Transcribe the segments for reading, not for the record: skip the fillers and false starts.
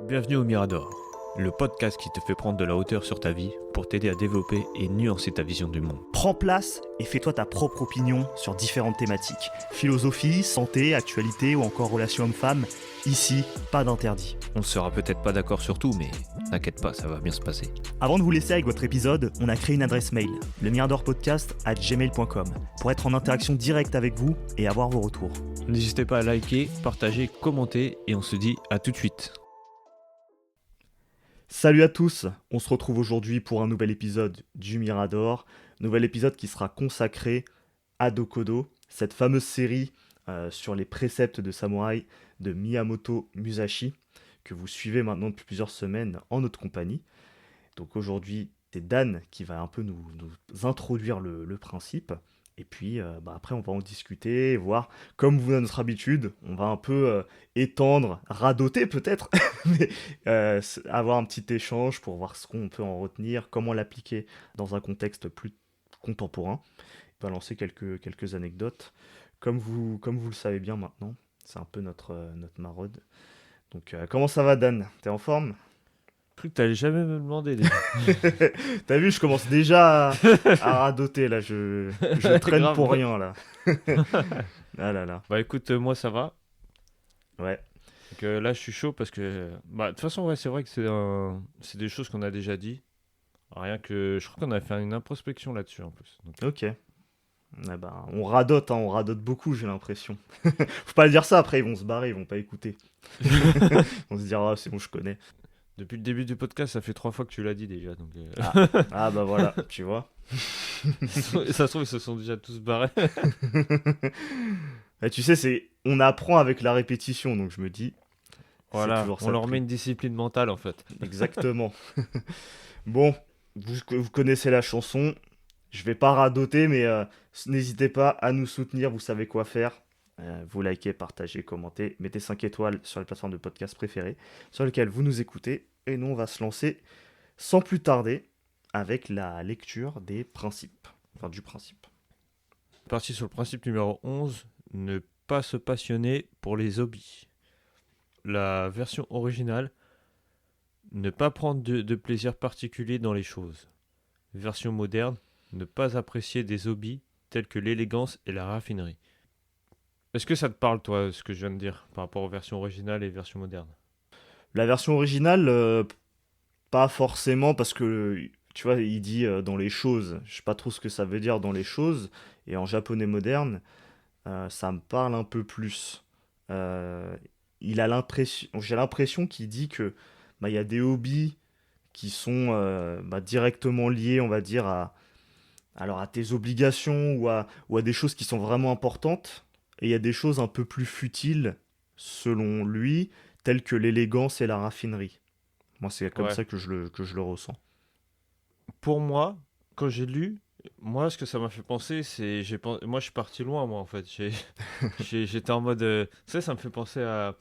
Bienvenue au Mirador, le podcast qui te fait prendre de la hauteur sur ta vie pour t'aider à développer et nuancer ta vision du monde. Prends place et fais-toi ta propre opinion sur différentes thématiques. Philosophie, santé, actualité ou encore relations hommes-femmes. Ici, pas d'interdit. On ne sera peut-être pas d'accord sur tout, mais t'inquiète pas, ça va bien se passer. Avant de vous laisser avec votre épisode, on a créé une adresse mail, lemiradorpodcast@gmail.com, pour être en interaction directe avec vous et avoir vos retours. N'hésitez pas à liker, partager, commenter et on se dit à tout de suite. Salut à tous, on se retrouve aujourd'hui pour un nouvel épisode du Mirador, nouvel épisode qui sera consacré à Dokodo, cette fameuse série sur les préceptes de samouraï de Miyamoto Musashi, que vous suivez maintenant depuis plusieurs semaines en notre compagnie. Donc aujourd'hui, c'est Dan qui va un peu nous introduire le principe. Et puis après, on va en discuter, voir, comme vous à notre habitude, on va un peu étendre, radoter peut-être, mais avoir un petit échange pour voir ce qu'on peut en retenir, comment l'appliquer dans un contexte plus contemporain. On va lancer quelques anecdotes. Comme vous le savez bien maintenant, c'est un peu notre maraude. Donc comment ça va, Dan? T'es en forme? J'ai cru que t'allais jamais me demander déjà. T'as vu, je commence déjà à radoter là, je traîne Grave, pour ouais. rien là. Ah là là. Bah écoute, moi ça va. Ouais. Donc, là je suis chaud parce que... Bah de toute façon, ouais, c'est vrai que c'est des choses qu'on a déjà dit. Rien que... Je crois qu'on a fait une introspection là-dessus en plus. Donc, Ok. Ah bah, on radote beaucoup, j'ai l'impression. Faut pas le dire ça, après ils vont se barrer, ils vont pas écouter. On se dira, ah, c'est bon, je connais. depuis le début du podcast, ça fait 3 fois que tu l'as dit déjà. Donc, Ah bah voilà, tu vois. ça se trouve, ils se sont déjà tous barrés. Et tu sais, on apprend avec la répétition, donc je me dis, c'est Voilà, toujours ça on le leur prix. met une discipline mentale en fait. Exactement. Bon, vous connaissez la chanson. Je vais pas radoter, mais n'hésitez pas à nous soutenir, vous savez quoi faire. Vous likez, partagez, commentez, mettez 5 étoiles sur les plateformes de podcast préférées sur lesquelles vous nous écoutez. Et nous, on va se lancer sans plus tarder avec la lecture des principes. Enfin, du principe. Parti sur le principe numéro 11, ne pas se passionner pour les hobbies. La version originale, ne pas prendre de plaisir particulier dans les choses. Version moderne, ne pas apprécier des hobbies tels que l'élégance et la raffinerie. Est-ce que ça te parle, toi, ce que je viens de dire, par rapport aux versions originales et versions modernes? La version originale, pas forcément, parce que, tu vois, il dit dans les choses. Je sais pas trop ce que ça veut dire dans les choses. Et en japonais moderne, ça me parle un peu plus. Euh, j'ai l'impression qu'il dit que il y a des hobbies qui sont directement liés, on va dire, à tes obligations ou à des choses qui sont vraiment importantes. Et il y a des choses un peu plus futiles, selon lui, telles que l'élégance et la raffinerie. Moi, c'est comme Ouais. ça que je le ressens. Pour moi, quand j'ai lu, moi, ce que ça m'a fait penser, c'est... Moi, je suis parti loin, moi, en fait. J'étais en mode... Tu sais, ça me fait penser à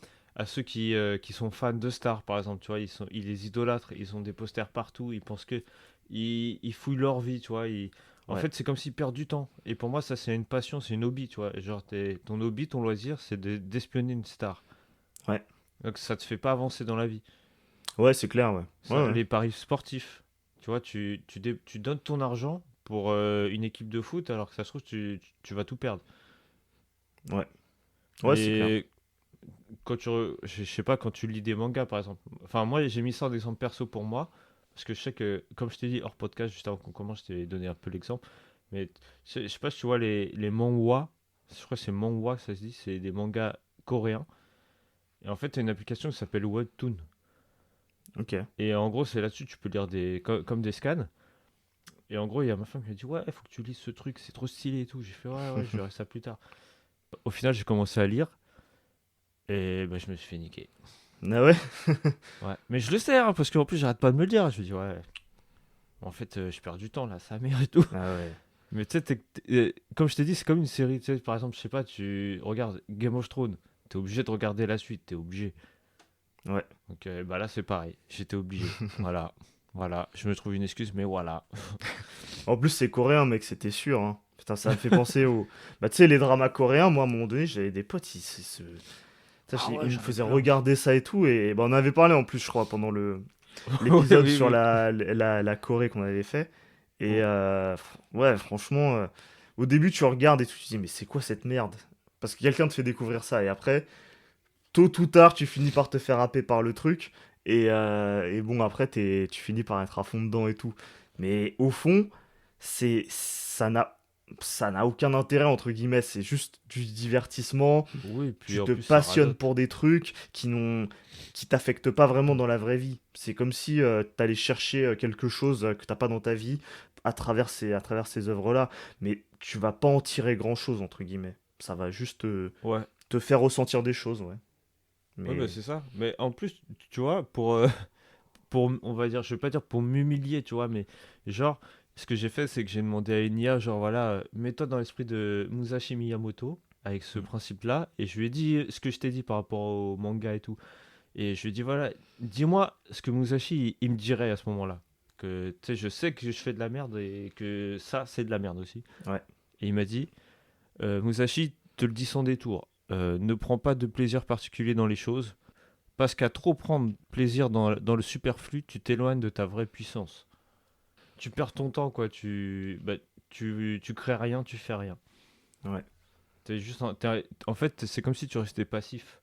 ceux qui sont fans de stars, par exemple, tu vois. Ils les idolâtrent, ils ont des posters partout, ils pensent que... Ils fouillent leur vie, tu vois. En Ouais, fait, c'est comme s'ils perdent du temps. Et pour moi, ça, c'est une passion, c'est une hobby, tu vois. Genre, ton hobby, ton loisir, c'est d'espionner une star. ouais, Donc, ça te fait pas avancer dans la vie. ouais, c'est clair, ouais. Ouais, ouais. Les paris sportifs, tu vois, tu donnes ton argent pour une équipe de foot alors que ça se trouve, tu vas tout perdre. Ouais, ouais, c'est clair. Et je sais pas, quand tu lis des mangas par exemple. Enfin, moi, j'ai mis ça en exemple perso pour moi. Parce que je sais que, comme je t'ai dit hors podcast, juste avant qu'on commence, je t'ai donné un peu l'exemple. Mais je sais pas si tu vois les manhwa. Je crois que c'est manhwa, ça se dit. C'est des mangas coréens. Et en fait, tu as une application qui s'appelle Webtoon. Ok. Et en gros, c'est là-dessus, tu peux lire comme des scans. Et en gros, il y a ma femme qui m'a dit ouais, il faut que tu lises ce truc, c'est trop stylé et tout. J'ai fait ouais, ouais, je verrai ça plus tard. Au final, j'ai commencé à lire et bah, je me suis fait niquer. Ah ouais? Ouais, mais je le sais, hein, parce qu'en plus, j'arrête pas de me le dire. Je me dis ouais, en fait, je perds du temps là, sa mère et tout. Ah ouais. Mais tu sais, comme je t'ai dit, c'est comme une série. Tu sais, par exemple, je sais pas, tu regardes Game of Thrones, t'es obligé de regarder la suite, t'es obligé. Ouais. Donc bah là, c'est pareil, j'étais obligé. Voilà, voilà, je me trouve une excuse, mais voilà. En plus, c'est coréen, mec, c'était sûr, hein. Putain, ça me fait penser au... Bah, tu sais, les dramas coréens, moi, à un moment donné, j'avais des potes, Ça, Ah ouais, il me j'en ai faisait plein. regarder ça et tout, et bah, on en avait parlé en plus, je crois, pendant Ouais, l'épisode oui, sur oui. la Corée qu'on avait fait. Et Mm. ouais, franchement, au début, tu regardes et tu te dis, mais c'est quoi cette merde? Parce que quelqu'un te fait découvrir ça, et après, tôt ou tard, tu finis par te faire happer par le truc, et bon, après, tu finis par être à fond dedans et tout. Mais au fond, ça n'a aucun intérêt, entre guillemets, c'est juste du divertissement. Oui, puis Tu en te plus, ça passionnes radote. pour des trucs qui t'affectent pas vraiment dans la vraie vie. C'est comme si t'allais chercher quelque chose que t'as pas dans ta vie à travers ces œuvres-là. Mais tu vas pas en tirer grand-chose, entre guillemets. Ça va juste Ouais. te faire ressentir des choses, ouais. Ouais, bah Mais c'est ça. Mais en plus, tu vois, on va dire, je vais pas dire pour m'humilier, tu vois, mais genre, ce que j'ai fait, c'est que j'ai demandé à une IA, genre, voilà, mets-toi dans l'esprit de Musashi Miyamoto, avec ce principe-là, et je lui ai dit ce que je t'ai dit par rapport au manga et tout. Et je lui ai dit, voilà, dis-moi ce que Musashi, il me dirait à ce moment-là. Que, tu sais, je sais que je fais de la merde et que ça, c'est de la merde aussi. ouais, Et il m'a dit, Musashi te le dit sans détour, ne prends pas de plaisir particulier dans les choses, parce qu'à trop prendre plaisir dans le superflu, tu t'éloignes de ta vraie puissance. Tu perds ton temps, quoi. Tu crées rien, tu fais rien. ouais. En fait, c'est comme si tu restais passif.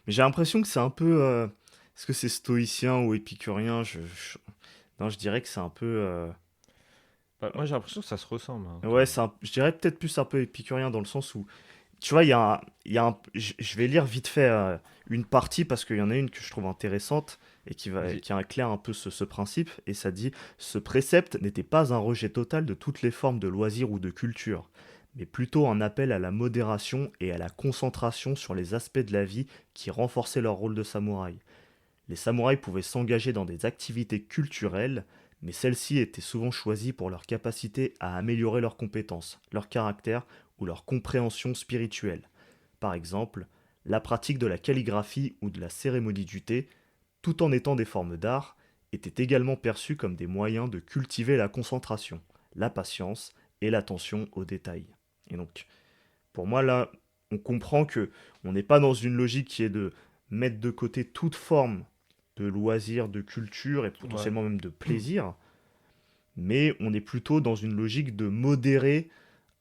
Mais j'ai l'impression que c'est un peu. Est-ce que c'est stoïcien ou épicurien? Non, je dirais que c'est un peu. Bah, moi, j'ai l'impression que ça se ressemble, hein, quand Ouais, même. je dirais peut-être plus un peu épicurien dans le sens où tu vois, je vais lire vite fait une partie parce qu'il y en a une que je trouve intéressante et Vas-y. qui éclaire un peu ce principe. Et ça dit, ce précepte n'était pas un rejet total de toutes les formes de loisirs ou de culture, mais plutôt un appel à la modération et à la concentration sur les aspects de la vie qui renforçaient leur rôle de samouraï. Les samouraïs pouvaient s'engager dans des activités culturelles, mais celles-ci étaient souvent choisies pour leur capacité à améliorer leurs compétences, leur caractère ou leur compréhension spirituelle. Par exemple, la pratique de la calligraphie ou de la cérémonie du thé, tout en étant des formes d'art, était également perçue comme des moyens de cultiver la concentration, la patience et l'attention aux détails. Et donc, pour moi, là, on comprend que on n'est pas dans une logique qui est de mettre de côté toute forme de loisirs, de culture et Ouais. potentiellement même de plaisir, mais on est plutôt dans une logique de modérer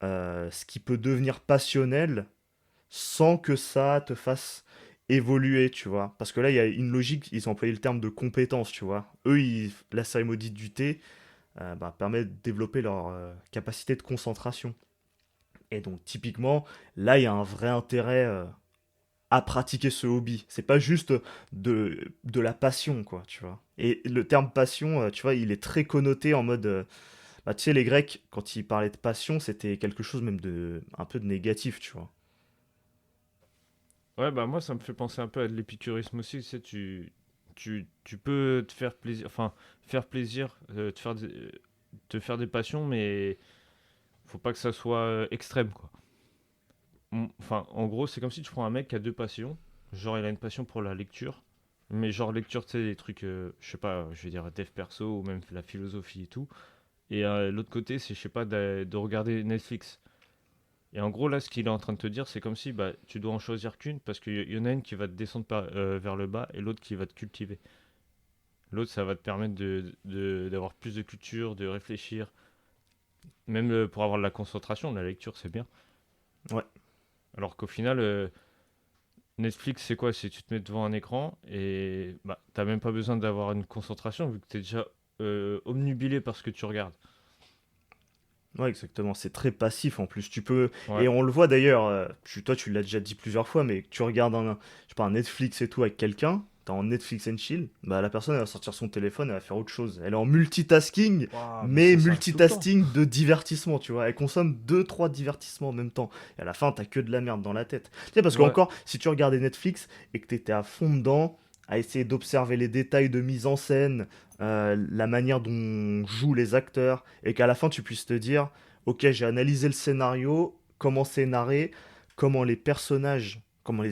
ce qui peut devenir passionnel sans que ça te fasse évoluer, tu vois. Parce que là, il y a une logique, ils ont employé le terme de compétence, tu vois. Eux, la cérémonie du thé permet de développer leur capacité de concentration. Et donc, typiquement, là, il y a un vrai intérêt à pratiquer ce hobby. C'est pas juste de la passion, quoi, tu vois. Et le terme passion, tu vois, il est très connoté en mode. Bah, tu sais, les Grecs, quand ils parlaient de passion, c'était quelque chose même un peu de négatif, tu vois. Ouais, bah moi, ça me fait penser un peu à de l'épicurisme aussi. Tu sais, tu peux te faire plaisir, enfin, faire plaisir, te faire des passions, mais faut pas que ça soit extrême, quoi. Enfin, en gros, c'est comme si tu prends un mec qui a deux passions. Genre, il a une passion pour la lecture. Mais genre, lecture, tu sais, des trucs, je sais pas, je vais dire dev perso ou même la philosophie et tout. Et l'autre côté, c'est, je sais pas, de regarder Netflix. Et en gros, là, ce qu'il est en train de te dire, c'est comme si bah, tu dois en choisir qu'une parce qu'il y en a une qui va te descendre vers le bas et l'autre qui va te cultiver. L'autre, ça va te permettre d'avoir plus de culture, de réfléchir. Même pour avoir de la concentration, la lecture, c'est bien. Ouais, Alors qu'au final, Netflix, c'est quoi? C'est tu te mets devant un écran et bah, t'as même pas besoin d'avoir une concentration vu que t'es déjà omnubilé par ce que tu regardes. ouais, exactement. C'est très passif en plus. Tu peux. Ouais, Et on le voit d'ailleurs, toi, tu l'as déjà dit plusieurs fois, mais que tu regardes je sais pas, un Netflix et tout avec quelqu'un. T'es en Netflix and chill, bah la personne elle va sortir son téléphone, elle va faire autre chose. Elle est en multitasking, waouh, mais mais ça arrive tout le temps. multitasking de divertissement, tu vois. Elle consomme deux, trois divertissements en même temps. Et à la fin, t'as que de la merde dans la tête. Tu sais, parce Ouais, qu'encore, si tu regardais Netflix et que t'étais à fond dedans, à essayer d'observer les détails de mise en scène, la manière dont jouent les acteurs, et qu'à la fin tu puisses te dire, ok, j'ai analysé le scénario, comment c'est narré, comment les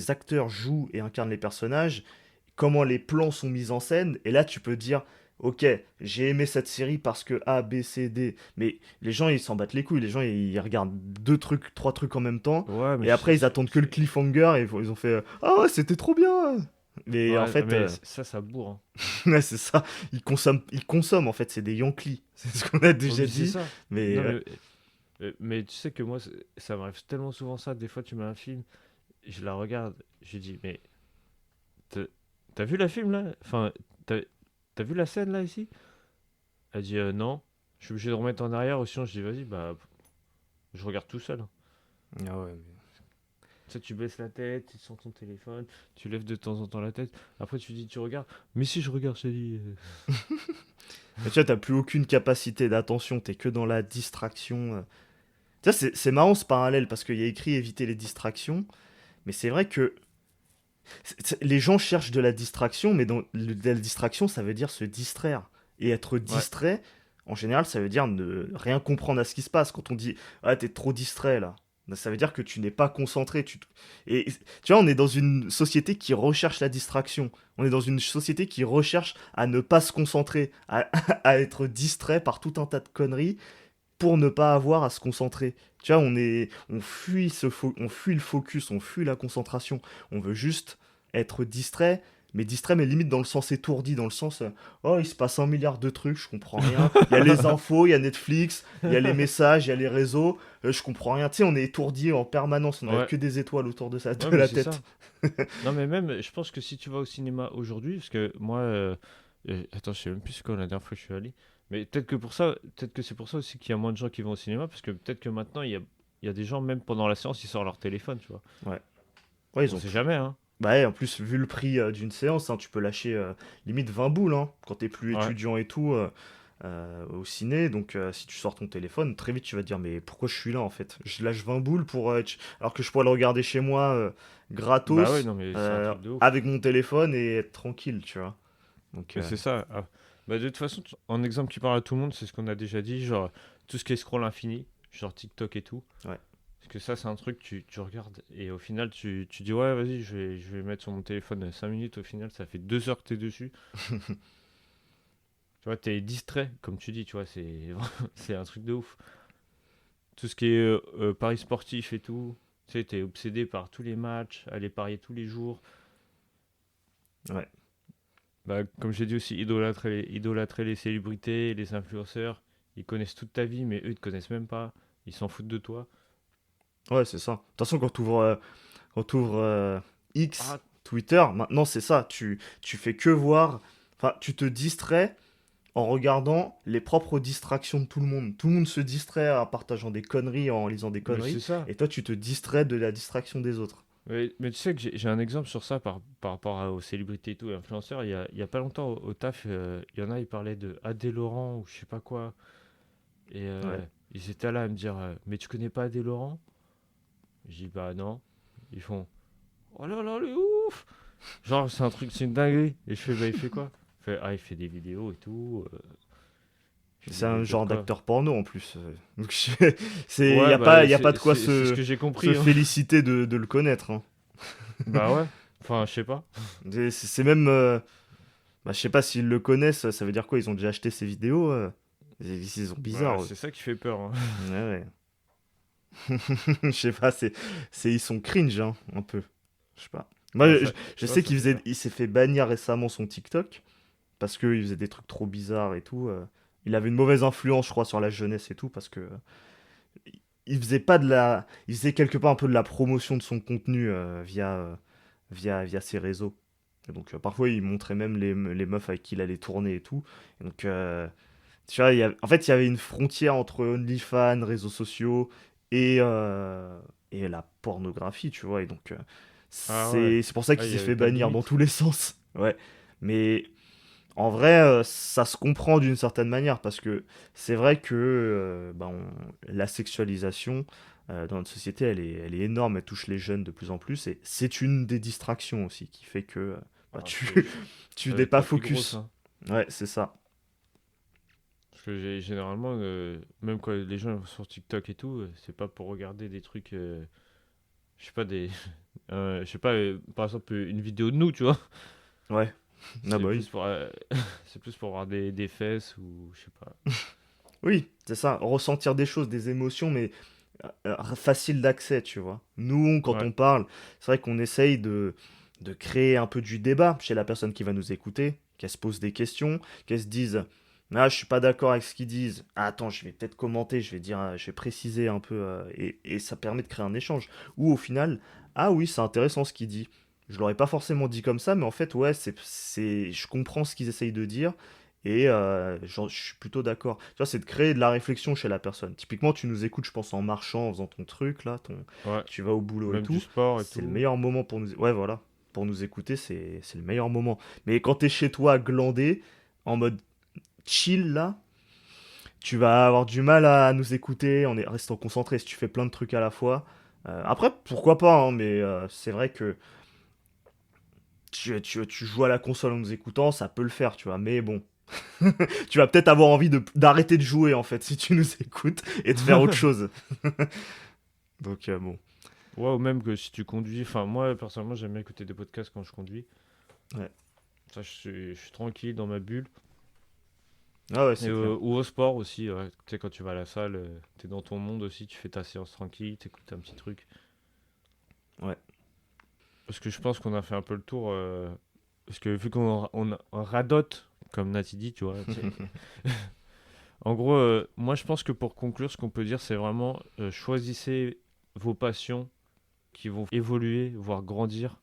acteurs jouent et incarnent les personnages, comment les plans sont mis en scène, et là tu peux dire, ok, j'ai aimé cette série parce que A, B, C, D. Mais les gens, ils s'en battent les couilles. Les gens, ils regardent deux trucs, trois trucs en même temps. Ouais, mais Et après, ils attendent que le cliffhanger et ils ont fait ah ouais, c'était trop bien. Mais en Ouais, fait, mais ça bourre, hein. ouais, c'est ça. Ils consomment en fait. C'est des Yankees. C'est ce qu'on a Ouais, déjà mais c'est dit. ça. Mais Non, mais tu sais que moi, ça m'arrive tellement souvent ça. Des fois, tu mets un film, je la regarde, je dis, mais t'as t'as vu la film là? Enfin, t'as t'as vu la scène là ici? Elle dit, non. Je suis obligé de remettre en arrière, ou sinon je dis, vas-y, bah, je regarde tout seul, hein. ah ouais. Tu sais, tu baisses la tête, tu sens ton téléphone, tu lèves de temps en temps la tête. Après, tu dis, tu regardes. Mais si je regarde, je te dis. Mais tu vois, t'as plus aucune capacité d'attention. T'es que dans la distraction. Tu vois, c'est marrant ce parallèle parce qu'il y a écrit éviter les distractions. Mais c'est vrai que les gens cherchent de la distraction, mais de la distraction, ça veut dire se distraire. Et être Ouais, distrait, en général, ça veut dire ne rien comprendre à ce qui se passe. Quand on dit ah, t'es trop distrait là, ben, ça veut dire que tu n'es pas concentré. Et tu vois, on est dans une société qui recherche la distraction. On est dans une société qui recherche à ne pas se concentrer, à être distrait par tout un tas de conneries pour ne pas avoir à se concentrer. Tu vois, on fuit le focus, on fuit la concentration. On veut juste être distrait, mais limite dans le sens étourdi, dans le sens oh, il se passe un milliard de trucs, je comprends rien. Il y a les infos, il y a Netflix, il y a les messages, il y a les réseaux, je comprends rien. Tu sais, on est étourdi en permanence, on a ouais, que des étoiles autour ouais, de mais la c'est tête. ça. Non, mais même, je pense que si tu vas au cinéma aujourd'hui, parce que moi, attends, je sais même plus c'est quand la dernière fois que je suis allé, mais peut-être que c'est pour ça aussi qu'il y a moins de gens qui vont au cinéma, parce que peut-être que maintenant, il y a des gens, même pendant la séance, ils sortent leur téléphone, tu vois. Ouais, ouais, ils On ont sait tout. jamais, hein. Bah ouais, en plus, vu le prix d'une séance, hein, tu peux lâcher limite 20 boules hein, quand t'es plus Ouais. étudiant et tout au ciné. Donc si tu sors ton téléphone, très vite tu vas te dire mais pourquoi je suis là en fait? Je lâche 20 boules alors que je pourrais le regarder chez moi Bah ouais, gratos non, mais c'est un truc de ouf. avec mon téléphone et être tranquille, tu vois. Donc Mais c'est ça. Ah. Bah, de toute façon, en exemple qui parle à tout le monde, c'est ce qu'on a déjà dit, genre tout ce qui est scroll infini, genre TikTok et tout. ouais. Parce que ça, c'est un truc, tu regardes et au final, tu dis, ouais, vas-y, je vais mettre sur mon téléphone 5 minutes. Au final, ça fait 2 heures que t'es dessus. Tu vois, t'es distrait, comme tu dis, tu vois, c'est un truc de ouf. Tout ce qui est paris sportif et tout, tu sais, t'es obsédé par tous les matchs, aller parier tous les jours. Ouais. Bah, comme j'ai dit aussi, idolâtrer les célébrités, les influenceurs. Ils connaissent toute ta vie, mais eux, ils te connaissent même pas. Ils s'en foutent de toi. Ouais, c'est ça. De toute façon, quand t'ouvres X, Ah, Twitter, maintenant c'est ça. Tu fais que voir. Enfin, tu te distrais en regardant les propres distractions de tout le monde. Tout le monde se distrait en partageant des conneries, en lisant des mais conneries, c'est ça. et toi tu te distrais de la distraction des autres. Mais tu sais que j'ai un exemple sur ça par rapport aux célébrités et tout, et influenceurs. Il y a pas longtemps au taf, il y en a, ils parlaient de Adé Laurent ou je sais pas quoi. Et Ouais. ils étaient là à me dire, mais tu connais pas Adé Laurent? Je dis, bah non. Ils font, oh là là, le ouf! Genre, c'est un truc, c'est une dinguerie. Et je fais, bah il fait quoi? Il fait, ah, il fait des vidéos et tout. Il fait C'est des un vidéos de genre quoi? d'acteur porno en plus. Donc Ouais, y a pas de quoi c'est ce que j'ai se compris, hein. féliciter de le connaître, hein. Bah ouais. Enfin, je sais pas. C'est même, bah, je sais pas s'ils le connaissent, ça veut dire quoi? Ils ont déjà acheté ses vidéos? Ils sont Bah, bizarres, eux. c'est ça qui fait peur, hein. Ouais, ouais. Je sais pas, ils sont cringe, hein, un peu. Je sais pas. Bah, Moi, je ouais, sais ça fait peur. il s'est fait bannir récemment son TikTok parce qu'il faisait des trucs trop bizarres et tout. Il avait une mauvaise influence, je crois, sur la jeunesse et tout parce que il faisait pas il faisait quelque part un peu de la promotion de son contenu via ses réseaux. Et donc parfois il montrait même les meufs avec qui il allait tourner et tout. Et donc tu vois, en fait il y avait une frontière entre OnlyFans, réseaux sociaux et la pornographie, tu vois. Et donc Ah ouais. c'est pour ça Ah, qu'il il s'est y avait fait pas de bannir dans limite. tous les sens. Ouais. Mais en vrai, ça se comprend d'une certaine manière parce que c'est vrai que la sexualisation dans notre société, elle est énorme, elle touche les jeunes de plus en plus et c'est une des distractions aussi qui fait que bah, Ah, tu ça n'es doit être pas la plus grosse, focus. hein. Ouais, c'est ça. Parce que généralement, même quand les gens vont sur TikTok et tout, c'est pas pour regarder des trucs, je sais pas, je sais pas, par exemple, une vidéo de nous, tu vois. Ouais. Ah C'est bah oui. plus pour, c'est plus pour avoir des fesses ou je sais pas. Oui, c'est ça, ressentir des choses, des émotions, mais facile d'accès, tu vois. Nous, quand Ouais. on parle, c'est vrai qu'on essaye de créer un peu du débat chez la personne qui va nous écouter, qu'elle se pose des questions, qu'elle se dise, ah, je suis pas d'accord avec ce qu'ils disent. Ah, attends, je vais peut-être commenter, je vais dire, je vais préciser un peu, et ça permet de créer un échange. Ou au final, ah oui, c'est intéressant ce qu'il dit. Je l'aurais pas forcément dit comme ça, mais en fait, ouais, je comprends ce qu'ils essayent de dire. Et je suis plutôt d'accord. Tu vois, c'est de créer de la réflexion chez la personne. Typiquement, tu nous écoutes, je pense, en marchant, en faisant ton truc, là, Ouais. tu vas au boulot et Même du tout. sport et C'est le tout. meilleur moment pour nous... Ouais, voilà. Pour nous écouter, c'est le meilleur moment. Mais quand t'es chez toi, glandé, en mode chill, là, tu vas avoir du mal à nous écouter en restant concentré si tu fais plein de trucs à la fois. Après, pourquoi pas, hein, mais c'est vrai que tu joues à la console en nous écoutant, ça peut le faire, tu vois. Mais bon, tu vas peut-être avoir envie d'arrêter de jouer en fait si tu nous écoutes et de faire autre chose. Donc bon. Ouais, ou même que si tu conduis. Enfin, moi, personnellement, j'aime bien écouter des podcasts quand je conduis. Ouais. Ça, je suis tranquille dans ma bulle. Ah ouais, Et, c'est clair. ou au sport aussi. Ouais. Tu sais, quand tu vas à la salle, t'es dans ton monde aussi. Tu fais ta séance tranquille, t'écoutes un petit truc. Ouais. Parce que je pense qu'on a fait un peu le tour. Parce que vu qu'on radote, comme Nati dit, tu vois. En gros, moi, je pense que pour conclure, ce qu'on peut dire, c'est vraiment choisissez vos passions qui vont évoluer, voire grandir.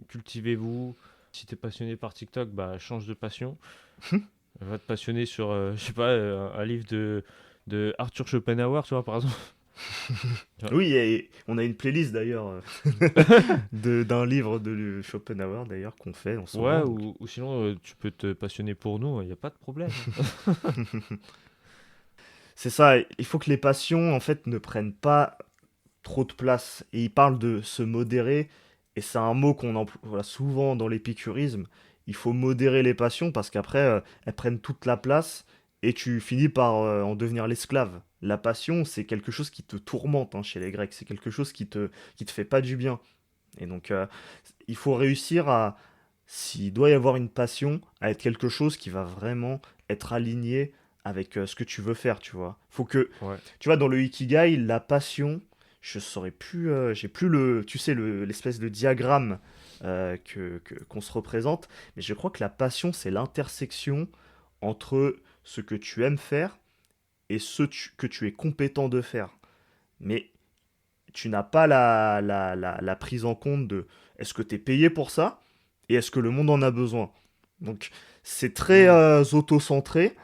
Cultivez-vous. Si t'es passionné par TikTok, bah change de passion. Va te passionner sur, je sais pas, un livre de Arthur Schopenhauer, tu vois, par exemple. Tu vois. Oui, et on a une playlist d'ailleurs d'un livre de Schopenhauer d'ailleurs qu'on fait en ce Ouais, moment. Donc. ou sinon, tu peux te passionner pour nous, il n'y a pas de problème. C'est ça, il faut que les passions en fait ne prennent pas trop de place. Et il parle de se modérer, et c'est un mot qu'on emploie souvent dans l'épicurisme. Il faut modérer les passions parce qu'après, elles prennent toute la place et tu finis par en devenir l'esclave. La passion, c'est quelque chose qui te tourmente hein, chez les Grecs, c'est quelque chose qui te fait pas du bien. Et donc, il faut réussir à, s'il doit y avoir une passion, à être quelque chose qui va vraiment être aligné avec ce que tu veux faire, tu vois. Faut que, Ouais, tu vois, dans le Ikigai, la passion, je saurais plus, j'ai plus tu sais, l'espèce de diagramme qu'on se représente, mais je crois que la passion, c'est l'intersection entre ce que tu aimes faire et que tu es compétent de faire. Mais tu n'as pas la prise en compte de est-ce que tu es payé pour ça et est-ce que le monde en a besoin. Donc c'est très hmm, auto-centré,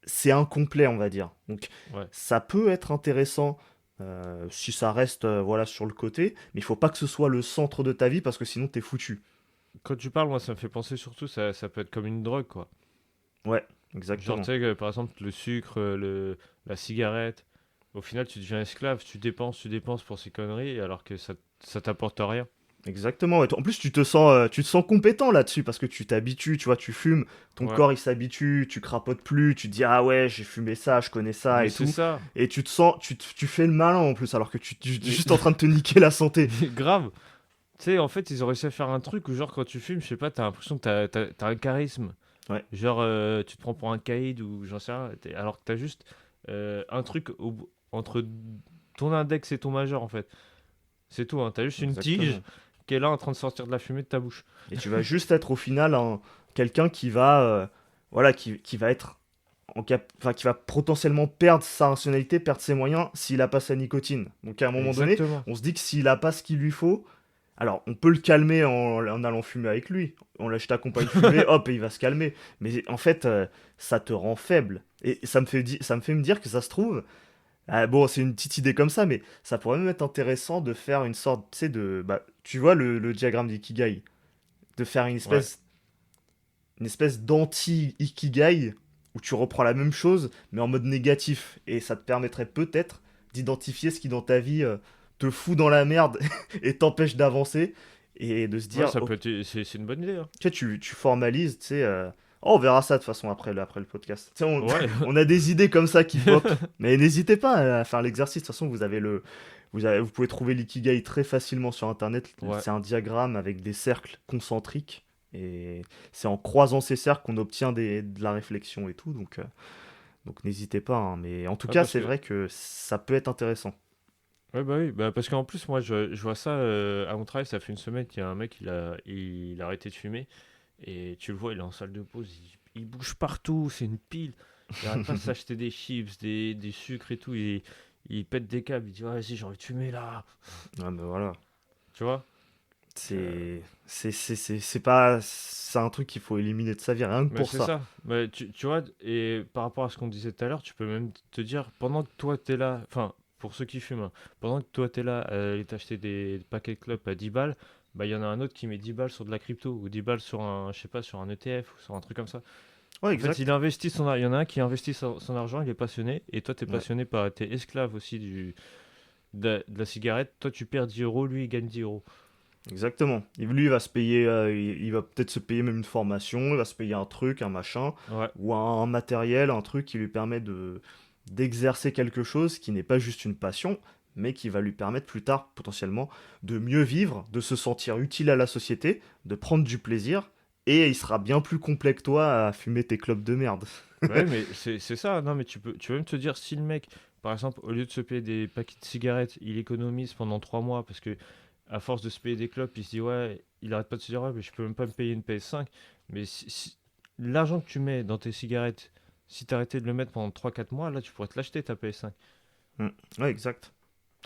c'est incomplet on va dire. Donc ouais. ça peut être intéressant si ça reste voilà sur le côté, mais il faut pas que ce soit le centre de ta vie parce que sinon t'es foutu. Quand tu parles, moi, ça me fait penser surtout, ça peut être comme une drogue, quoi. Ouais, Genre, tu exactement. sais, que, par exemple, le sucre, la cigarette, au final, tu deviens esclave, tu dépenses pour ces conneries, alors que ça t'apporte rien. Exactement. Ouais. En plus, tu te sens compétent là-dessus parce que tu t'habitues, tu vois, tu fumes, ton Ouais. corps il s'habitue, tu crapotes plus, tu te dis ah ouais, j'ai fumé ça, je connais ça Mais et c'est tout. ça. Et tu te sens, tu fais le malin en plus alors que tu es Mais, juste en train de te niquer la santé. mais grave. Tu sais, en fait, ils ont réussi à faire un truc où, genre, quand tu fumes, je sais pas, t'as l'impression que t'as un charisme. Ouais, Genre, tu te prends pour un caïd ou j'en sais rien. Alors que t'as juste un truc entre ton index et ton majeur, en fait. C'est tout, hein. T'as juste une tige exactement. qui est là en train de sortir de la fumée de ta bouche. Et tu vas juste être au final quelqu'un qui va, voilà, qui va être enfin, qui va potentiellement perdre sa rationalité, perdre ses moyens s'il a pas sa nicotine. Donc à un moment donné, Exactement. on se dit que s'il a pas ce qu'il lui faut, alors on peut le calmer en allant fumer avec lui. Je t'accompagne fumer, hop, et il va se calmer. Mais en fait, ça te rend faible. Et ça me fait me dire que ça se trouve, bon, c'est une petite idée comme ça, mais ça pourrait même être intéressant de faire une sorte, tu sais, bah, tu vois le diagramme d'Ikigai, de faire Ouais. une espèce d'anti-Ikigai où tu reprends la même chose mais en mode négatif et ça te permettrait peut-être d'identifier ce qui dans ta vie te fout dans la merde et t'empêche d'avancer et de se Ouais, dire ça oh, peut être. C'est une bonne idée, hein. tu formalises, tu sais oh, on verra ça de toute façon après le podcast. Tu sais, Ouais. on a des idées comme ça qui pop, mais n'hésitez pas à faire l'exercice. De toute façon, vous pouvez trouver l'ikigai très facilement sur internet. Ouais. C'est un diagramme avec des cercles concentriques Et c'est en croisant ces cercles qu'on obtient de la réflexion et tout. Donc n'hésitez pas, hein. Mais en tout Ouais, cas, parce c'est que vrai que ça peut être intéressant. Ouais, bah oui, bah parce qu'en plus, moi, je vois ça à mon travail, ça fait une semaine qu'il y a un mec, il a arrêté de fumer, et tu le vois, il est en salle de pause, il bouge partout, c'est une pile, il arrête pas de s'acheter des chips, des sucres et tout, il pète des câbles, il dit, ouais, vas-y, j'ai envie de fumer là, Ouais, mais voilà. tu vois? Euh, C'est pas. C'est un truc qu'il faut éliminer de sa vie, rien que mais pour c'est ça. ça, mais tu vois, et par rapport à ce qu'on disait tout à l'heure, tu peux même te dire, pendant que toi, t'es là, enfin, pour ceux qui fument, hein, pendant que toi, t'es là à aller t'acheter des paquets de clopes à 10 balles, bah, il y en a un autre qui met 10 balles sur de la crypto, ou 10 balles sur un, je sais pas, sur un ETF, ou sur un truc comme ça. Ouais, En fait, exact. il y en a un qui investit son argent, il est passionné, et toi, t'es Ouais, passionné par, t'es esclave aussi de la cigarette, toi, tu perds 10 euros, lui, il gagne 10 euros. exactement. Et lui, il va se payer, il va peut-être se payer même une formation, il va se payer un truc, un machin, Ouais, ou un matériel, un truc qui lui permet d'exercer quelque chose qui n'est pas juste une passion, mais qui va lui permettre plus tard, potentiellement, de mieux vivre, de se sentir utile à la société, de prendre du plaisir, et il sera bien plus complet que toi à fumer tes clopes de merde. ouais, mais c'est ça, non, mais tu peux même te dire, si le mec, par exemple, au lieu de se payer des paquets de cigarettes, il économise pendant 3 mois, parce que à force de se payer des clopes, il se dit, ouais, il arrête pas de se dire, ouais, mais je peux même pas me payer une PS5. Mais l'argent que tu mets dans tes cigarettes, si t'arrêtais de le mettre pendant 3 4 mois, là, tu pourrais te l'acheter ta PS5. Mm. Ouais, exact.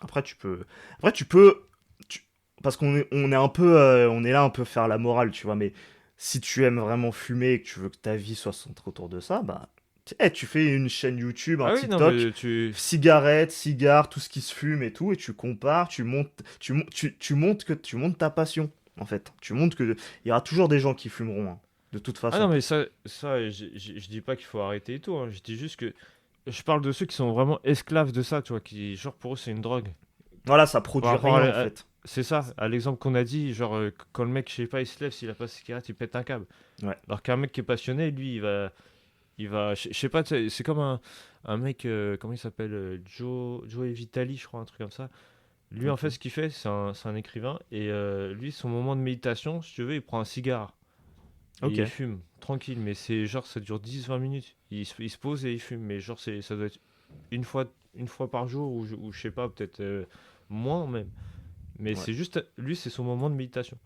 Après, tu peux. Après, tu peux. tu- Parce on est un peu. On est là un peu faire la morale, tu vois. Mais si tu aimes vraiment fumer et que tu veux que ta vie soit centrée autour de ça, bah. Tu fais une chaîne YouTube, un Ah oui, non, TikTok, mais tu. cigarettes, cigares, tout ce qui se fume et tout, et tu compares, tu montres tu montes ta passion, en fait. Tu montres que il y aura toujours des gens qui fumeront, hein, de toute Ah façon. non, mais ça je dis pas qu'il faut arrêter et tout, hein. Je dis juste que. Je parle de ceux qui sont vraiment esclaves de ça, tu vois, qui, genre, pour eux, c'est une drogue. Voilà, ça Par produit rapport rien, en fait. c'est ça, à l'exemple qu'on a dit, genre, quand le mec, je sais pas, il se lève, s'il a pas de cigarette, il pète un câble. Ouais. Alors qu'un mec qui est passionné, lui, je sais pas, tu sais, c'est comme un mec, comment il s'appelle, Joe Vitali, je crois, un truc comme ça. Lui, en Ok. fait, ce qu'il fait, c'est un écrivain, et lui, son moment de méditation, si tu veux, il prend un cigare, et Ok. il fume, tranquille, mais c'est genre, ça dure 10 20 minutes. Il se pose et il fume, mais genre, ça doit être une fois par jour, ou je sais pas, peut-être moins même. Mais Ouais. c'est juste, lui, c'est son moment de méditation.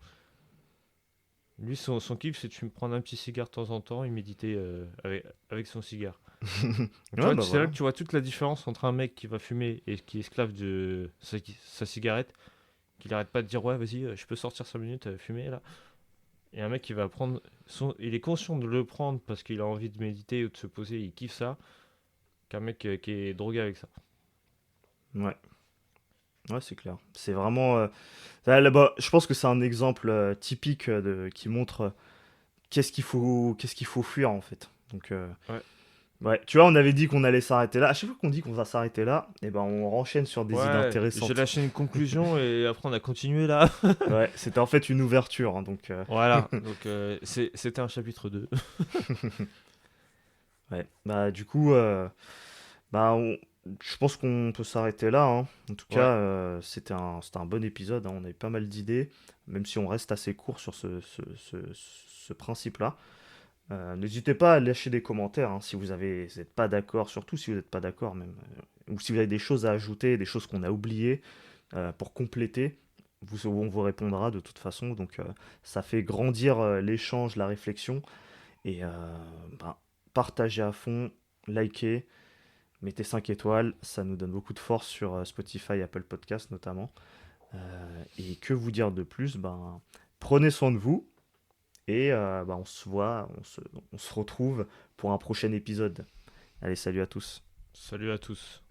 Lui, son kiff, c'est de prendre un petit cigare de temps en temps et méditer avec son cigare. Donc, tu Ouais, vois, bah c'est là voilà. que tu vois toute la différence entre un mec qui va fumer et qui est esclave de sa cigarette, qu'il arrête pas de dire, ouais, vas-y, je peux sortir 5 minutes, fumer là. Et un mec qui va prendre il est conscient de le prendre parce qu'il a envie de méditer ou de se poser, il kiffe ça, qu'un mec qui est drogué avec ça. Ouais. Ouais, c'est clair. C'est vraiment. Là-bas, je pense que c'est un exemple typique qui montre qu'est-ce qu'il faut fuir en fait. Donc, Ouais. ouais, tu vois, on avait dit qu'on allait s'arrêter là. À chaque fois qu'on dit qu'on va s'arrêter là, et ben on renchaîne sur des idées Ouais, j'ai intéressantes. lâché une conclusion et après on a continué là. Ouais, c'était en fait une ouverture, hein, donc Voilà, donc c'était un chapitre 2. ouais. Bah du coup, bah je pense qu'on peut s'arrêter là, hein. En tout Ouais, cas, c'était un bon épisode, hein. On avait pas mal d'idées, même si on reste assez court sur ce principe-là. N'hésitez pas à lâcher des commentaires, hein, si vous n'êtes pas d'accord, surtout si vous n'êtes pas d'accord même, ou si vous avez des choses à ajouter, des choses qu'on a oubliées pour compléter, on vous répondra de toute façon. Donc ça fait grandir l'échange, la réflexion, et ben, partagez à fond, likez, mettez 5 étoiles, ça nous donne beaucoup de force sur Spotify, Apple Podcast notamment. Et que vous dire de plus, ben, prenez soin de vous, et bah, on se voit, on se retrouve pour un prochain épisode. Allez, salut à tous. salut à tous.